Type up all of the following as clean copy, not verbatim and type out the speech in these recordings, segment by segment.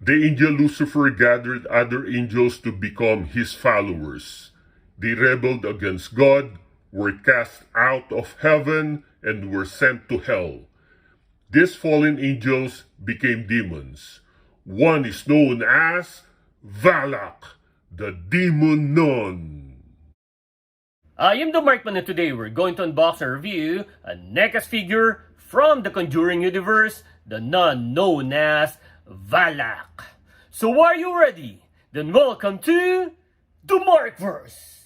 The angel Lucifer gathered other angels to become his followers. They rebelled against God, were cast out of heaven, and were sent to hell. These fallen angels became demons. One is known as Valak, the Demon Nun. I am the Markman, and today we're going to unbox and review a Neca's figure from the Conjuring Universe, the nun known as Valak. So are you ready? Then welcome to the Markverse!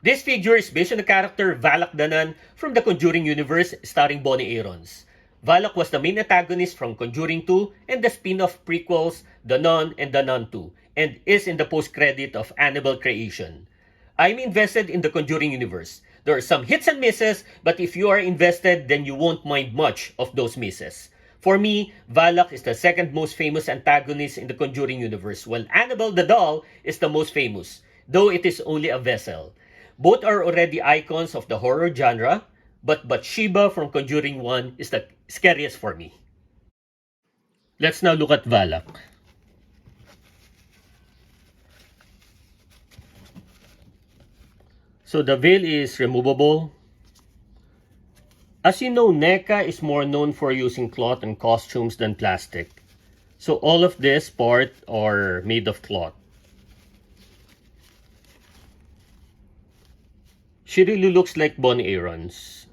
This figure is based on the character Valak the Nun from the Conjuring Universe starring Bonnie Aarons. Valak was the main antagonist from Conjuring 2 and the spin-off prequels The Nun and The Nun 2 and is in the post-credit of Annabelle creation. I'm invested in the Conjuring Universe. There are some hits and misses, but if you are invested, then you won't mind much of those misses. For me, Valak is the second most famous antagonist in the Conjuring Universe, while Annabelle the doll is the most famous, though it is only a vessel. Both are already icons of the horror genre, but Bathsheba from Conjuring 1 is the scariest for me. Let's now look at Valak. So the veil is removable. As you know, Neca is more known for using cloth and costumes than plastic. So all of this part are made of cloth. She really looks like Bonnie Aarons.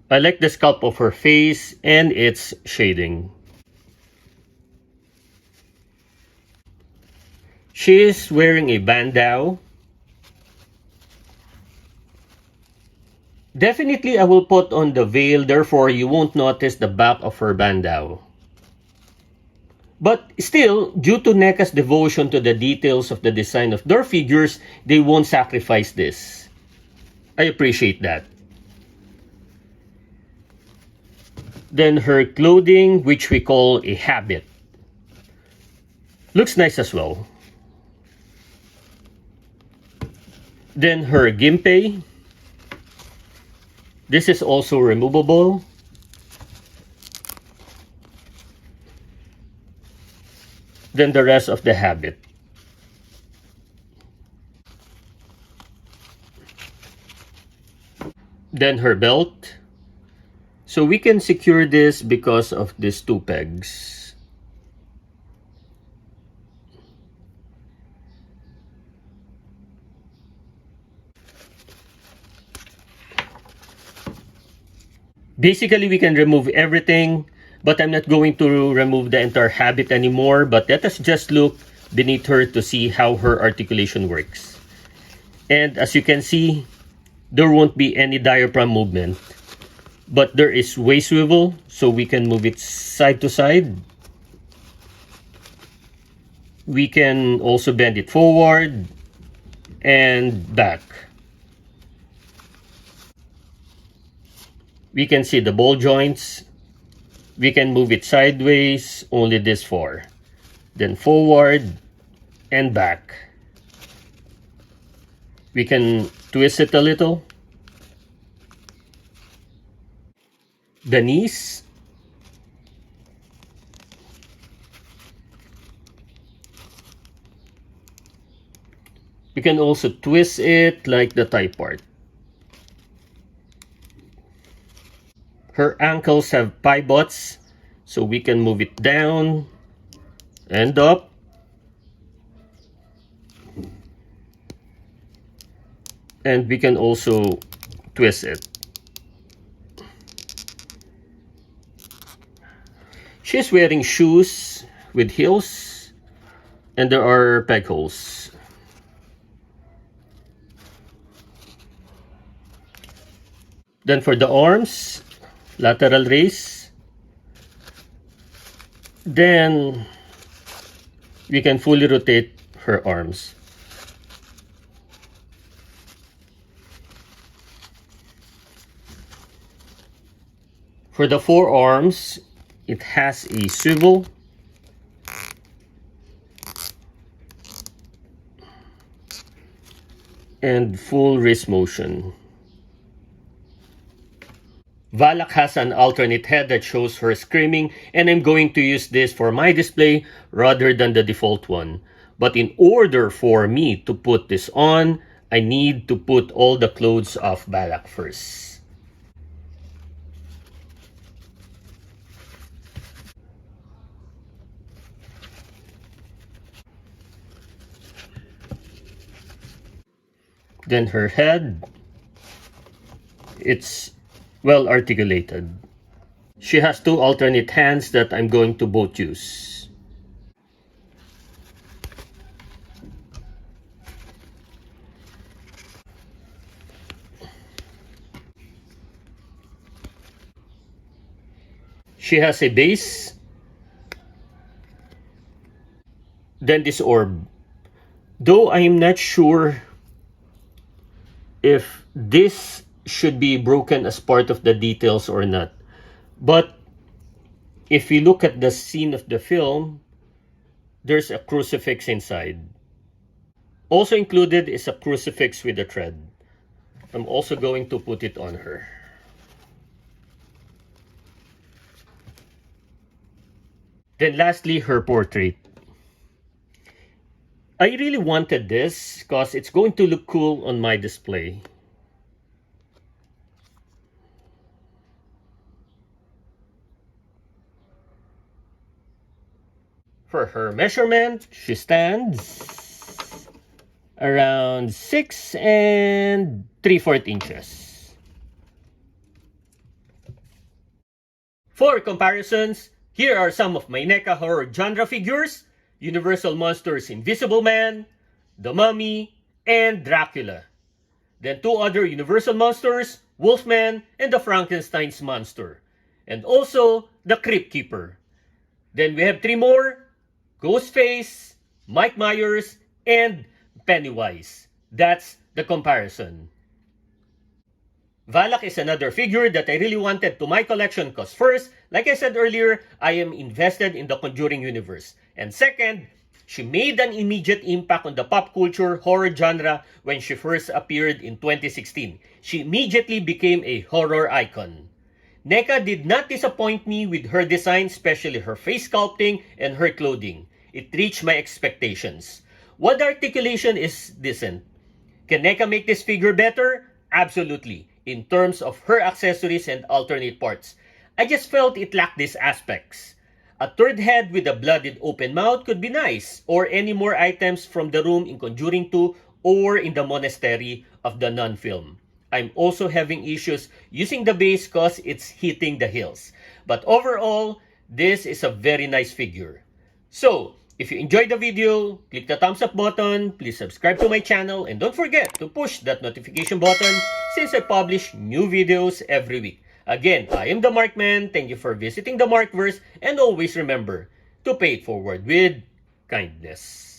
I like the sculpt of her face and its shading. She is wearing a bandeau. Definitely I will put on the veil, therefore you won't notice the back of her bandeau. But still, due to Neca's devotion to the details of the design of their figures, they won't sacrifice this. I appreciate that. Then her clothing, which we call a habit, looks nice as well. Then her gimpe. This is also removable. Then the rest of the habit. Then her belt. So we can secure this because of these two pegs. Basically, we can remove everything, but I'm not going to remove the entire habit anymore. But let us just look beneath her to see how her articulation works. And as you can see, there won't be any diaphragm movement, but there is waist swivel, so we can move it side to side. We can also bend it forward and back. We can see the ball joints. We can move it sideways, only this far. Then forward and back. We can twist it a little. The knees. We can also twist it like the thigh part. Her ankles have pivots, so we can move it down and up. And we can also twist it. She's wearing shoes with heels, and there are peg holes. Then for the arms, lateral raise. Then we can fully rotate her arms. For the forearms, it has a swivel. And full wrist motion. Valak has an alternate head that shows her screaming, and I'm going to use this for my display rather than the default one. But in order for me to put this on, I need to put all the clothes of Valak first. Then her head, it's well articulated. She has two alternate hands that I'm going to both use. She has a base, then this orb. Though I am not sure if this should be broken as part of the details or not. But if we look at the scene of the film, there's a crucifix inside. Also included is a crucifix with a thread. I'm also going to put it on her. Then lastly, her portrait. I really wanted this because it's going to look cool on my display. For her measurement, she stands around 6 3/4 inches. For comparisons, here are some of my Neca horror genre figures: Universal Monsters Invisible Man, The Mummy, and Dracula. Then two other Universal Monsters, Wolfman and the Frankenstein's Monster. And also the Crypt Keeper. Then we have three more: Ghostface, Mike Myers, and Pennywise. That's the comparison. Valak is another figure that I really wanted to my collection because first, like I said earlier, I am invested in the Conjuring Universe. And second, she made an immediate impact on the pop culture horror genre when she first appeared in 2016. She immediately became a horror icon. Neca did not disappoint me with her design, especially her face sculpting and her clothing. It reached my expectations. While the articulation is decent, can Neca make this figure better? Absolutely, in terms of her accessories and alternate parts. I just felt it lacked these aspects. A third head with a blooded open mouth could be nice, or any more items from the room in Conjuring 2 or in the monastery of the Nun film. I'm also having issues using the base cause it's hitting the heels. But overall, this is a very nice figure. So, if you enjoyed the video, click the thumbs up button, please subscribe to my channel, and don't forget to push that notification button since I publish new videos every week. Again, I am the Markman, thank you for visiting the Markverse, and always remember to pay it forward with kindness.